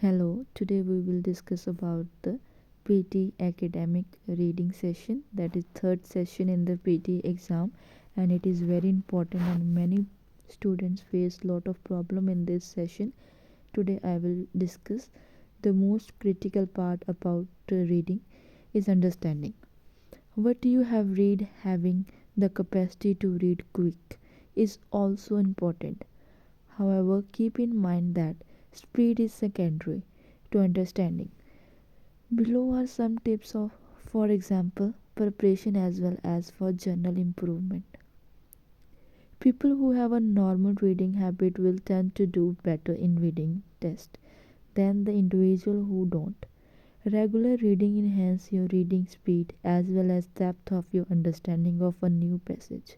Hello, today we will discuss about the PT academic reading session, that is third session in the PT exam, and it is very important and many students face lot of problem in this session. Today I will discuss the most critical part about reading is understanding. What you have read, having the capacity to read quick is also important. However, keep in mind that speed is secondary to understanding. Below are some tips of, for example, preparation as well as for journal improvement. People who have a normal reading habit will tend to do better in reading test than the individual who don't. Regular reading enhances your reading speed as well as depth of your understanding of a new passage.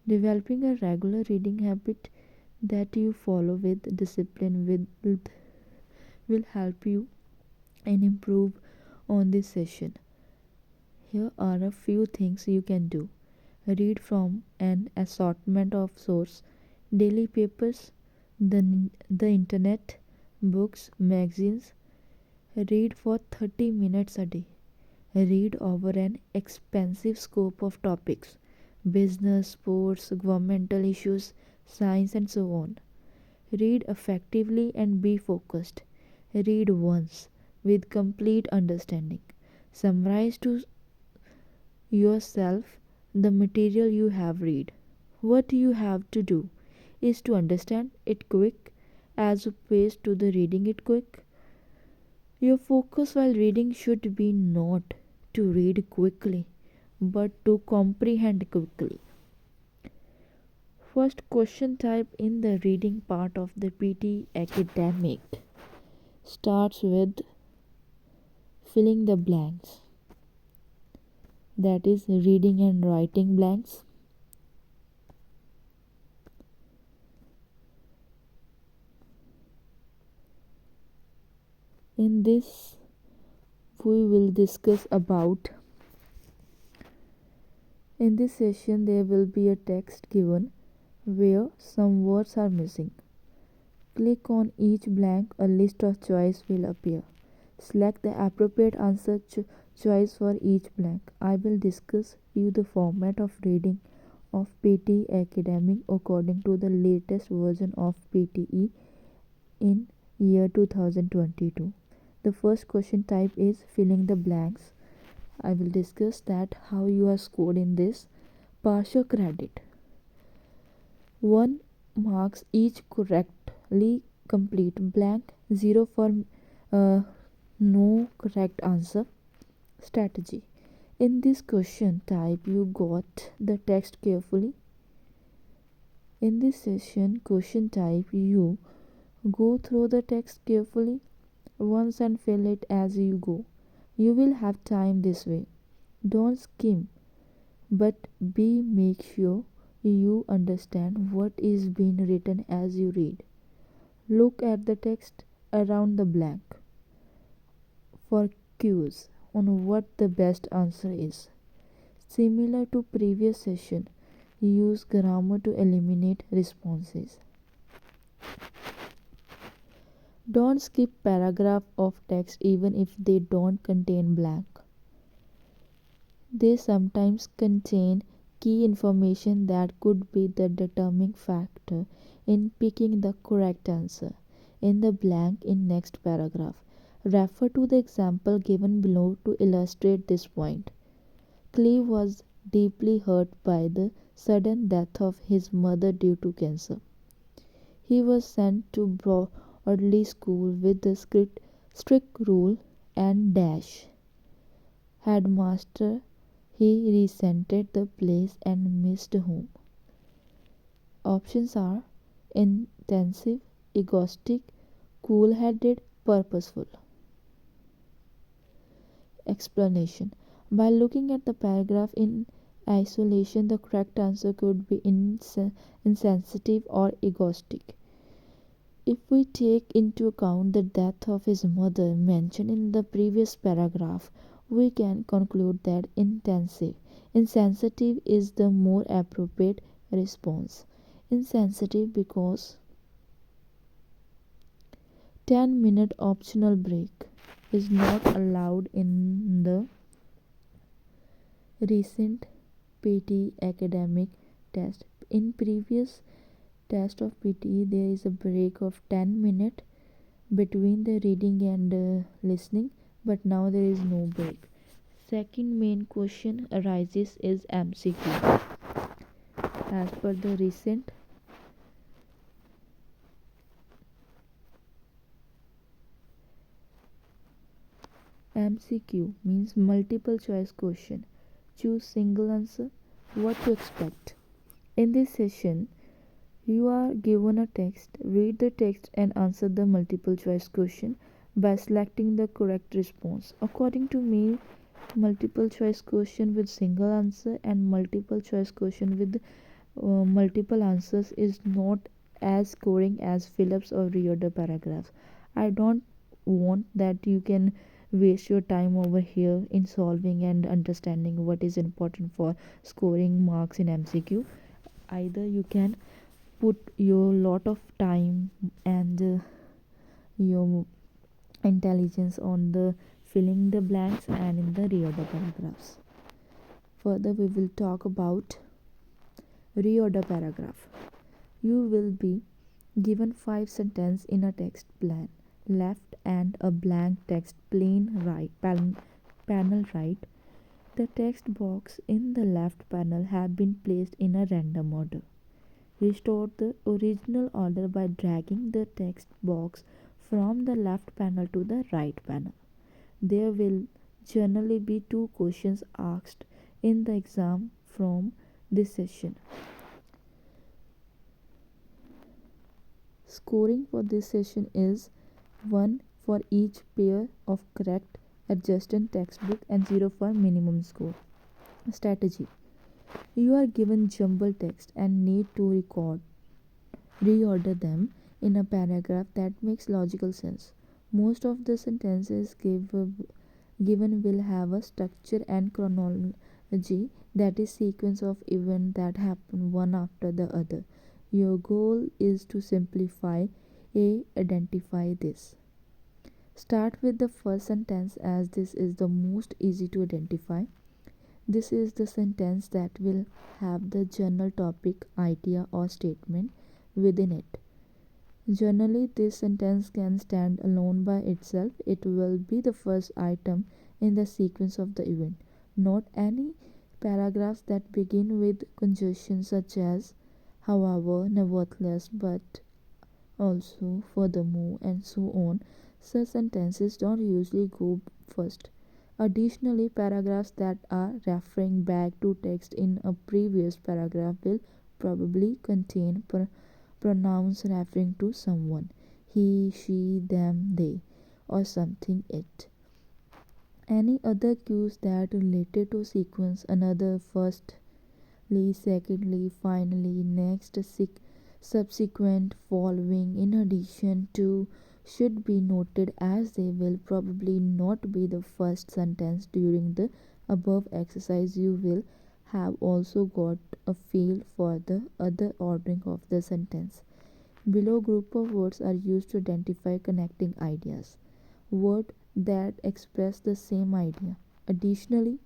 Developing a regular reading habit that you follow with discipline will help you and improve on this session. Here are a few things you can do. Read from an assortment of sources, daily papers, the internet, books, magazines. Read for 30 minutes a day. Read over an expansive scope of topics business, sports, governmental issues, science, and so on. Read effectively and be focused. Read once with complete understanding. Summarize to yourself the material you have read. What you have to do is to understand it quick as opposed to the reading it quick. Your focus while reading should be not to read quickly but to comprehend quickly. First question type in the reading part of the PT academic starts with filling the blanks, that is reading and writing blanks. In this we will discuss about in this session there will be a text given where some words are missing. Click on each blank, a list of choice will appear. Select the appropriate answer choice for each blank. I will discuss you the format of reading of PTE academic according to the latest version of PTE in year 2022. The first question type is filling the blanks. I will discuss that how you are scored in this. Partial credit. 1 marks each correctly complete blank, 0 for no correct answer. Strategy. In this question type you got the text carefully. In this session question type you go through the text carefully once and fill it as you go. You will have time this way. Don't skim, but make sure you understand what is being written as you read. Look at the text around the blank for cues on what the best answer is. Similar to previous session, use grammar to eliminate responses. Don't skip paragraph of text even if they don't contain blank. They sometimes contain key information that could be the determining factor in picking the correct answer. In the blank in next paragraph, refer to the example given below to illustrate this point. Cleve was deeply hurt by the sudden death of his mother due to cancer. He was sent to Broadley School with the strict rule and dash. Headmaster, he resented the place and missed home. Options are intensive, egoistic, cool-headed, purposeful. Explanation. By looking at the paragraph in isolation, the correct answer could be insensitive or egoistic. If we take into account the death of his mother mentioned in the previous paragraph, we can conclude that insensitive is the more appropriate response. Insensitive because 10-minute optional break is not allowed in the recent PT academic test. In previous test of PTE, there is a break of 10 minutes between the reading and listening, but now there is no break. Second main question arises is MCQ. As per the recent MCQ means multiple choice question. Choose single answer. What to expect. In this session, you are given a text, read the text and answer the multiple choice question by selecting the correct response. According to me, multiple choice question with single answer and multiple choice question with multiple answers is not as scoring as Phillips or reorder paragraphs. I don't want that you can waste your time over here in solving and understanding what is important for scoring marks in MCQ. Either you can put your lot of time and your intelligence on the filling the blanks and in the reorder paragraphs. Further, we will talk about reorder paragraph. You will be given 5 sentences in a text plan left and a blank text plain right panel right. The text box in the left panel have been placed in a random order. Restore the original order by dragging the text box from the left panel to the right panel. There will generally be 2 questions asked in the exam from this session. Scoring for this session is 1 for each pair of correct adjacent textbook and 0 for minimum score. Strategy. You are given jumbled text and need to reorder them in a paragraph that makes logical sense. Most of the sentences given will have a structure and chronology, that is sequence of events that happen one after the other. Your goal is to simplify identify this. Start with the first sentence as this is the most easy to identify. This is the sentence that will have the general topic, idea or statement within it. Generally, this sentence can stand alone by itself. It will be the first item in the sequence of the event. Note any paragraphs that begin with conjunctions such as however, nevertheless, but, also, furthermore, and so on. Such sentences don't usually go first. Additionally, paragraphs that are referring back to text in a previous paragraph will probably contain pronouns referring to someone, he, she, them, they, or something it. Any other cues that related to sequence, another, firstly, secondly, finally, next, subsequent, following, in addition to, should be noted as they will probably not be the first sentence during the above exercise. You will have also got a feel for the other ordering of the sentence. Below group of words are used to identify connecting ideas. Words that express the same idea. Additionally,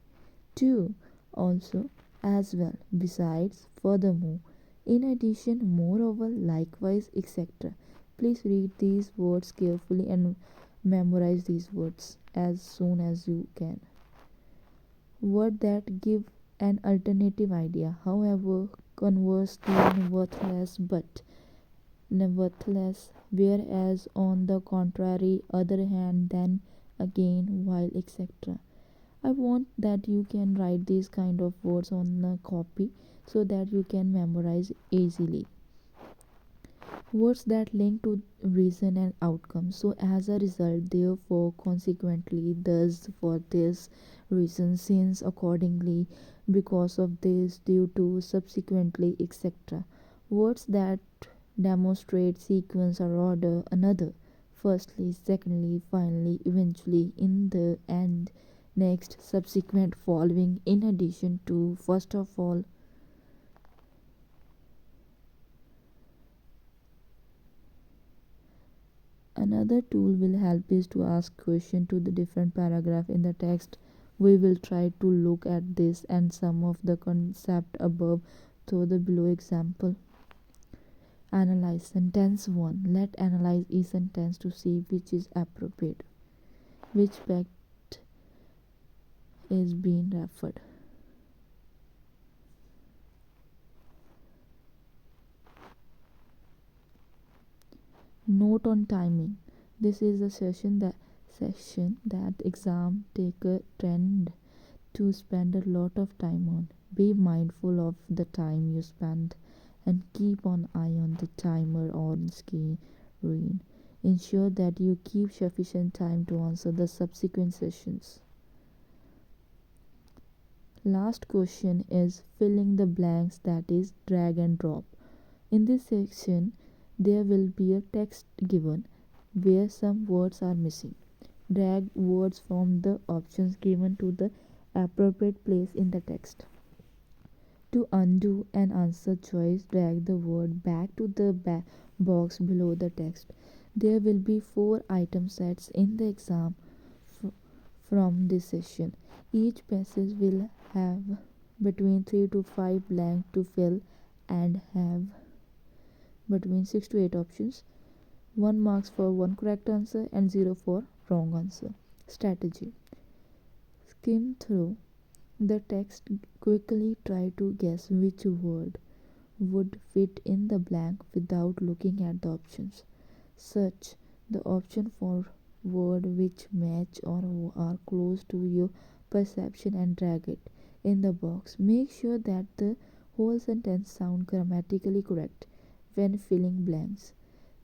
to, also, as well, besides, furthermore, in addition, moreover, likewise, etc. Please read these words carefully and memorize these words as soon as you can. Words that give an alternative idea, however, conversely, nevertheless, but, nevertheless, whereas, on the contrary, other hand, then, again, while, etc. I want that you can write these kind of words on a copy so that you can memorize easily. Words that link to reason and outcome. So as a result, therefore, consequently, thus, for this reason, since, accordingly, because of this, due to, subsequently, etc. Words that demonstrate sequence or order, another, firstly, secondly, finally, eventually, in the end, next, subsequent, following, in addition to, first of all, Another tool will help is to ask question to the different paragraph in the text. We will try to look at this and some of the concept above through the below example. Analyze sentence 1. Let analyze each sentence to see which is appropriate, which fact is being referred. Note on timing. This is the session that exam taker tend to spend a lot of time on. Be mindful of the time you spend and keep an eye on the timer on screen. Ensure that you keep sufficient time to answer the subsequent sessions. Last question is filling the blanks, that is drag and drop. In this section there will be a text given where some words are missing. Drag words from the options given to the appropriate place in the text. To undo an answer choice, drag the word back to the box below the text. There will be 4 item sets in the exam from this session. Each passage will have between 3 to 5 blanks to fill and have between 6 to 8 options. 1 marks for 1 correct answer and 0 for wrong answer. Strategy: skim through the text, quickly try to guess which word would fit in the blank without looking at the options. Search the option for words which match or are close to your perception and drag it in the box. Make sure that the whole sentence sounds grammatically correct when filling blanks.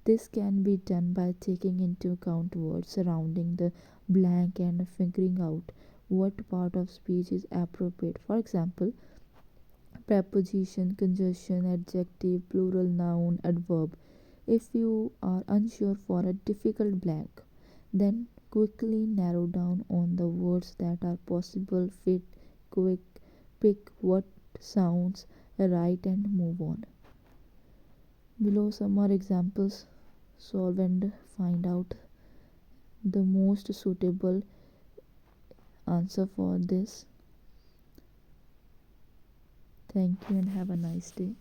This can be done by taking into account words surrounding the blank and figuring out what part of speech is appropriate. For example, preposition, conjunction, adjective, plural noun, adverb. If you are unsure for a difficult blank, then quickly narrow down on the words that are possible fit. Quick pick what sounds right and move on. Below some are examples. Solve and find out the most suitable answer for this. Thank you and have a nice day.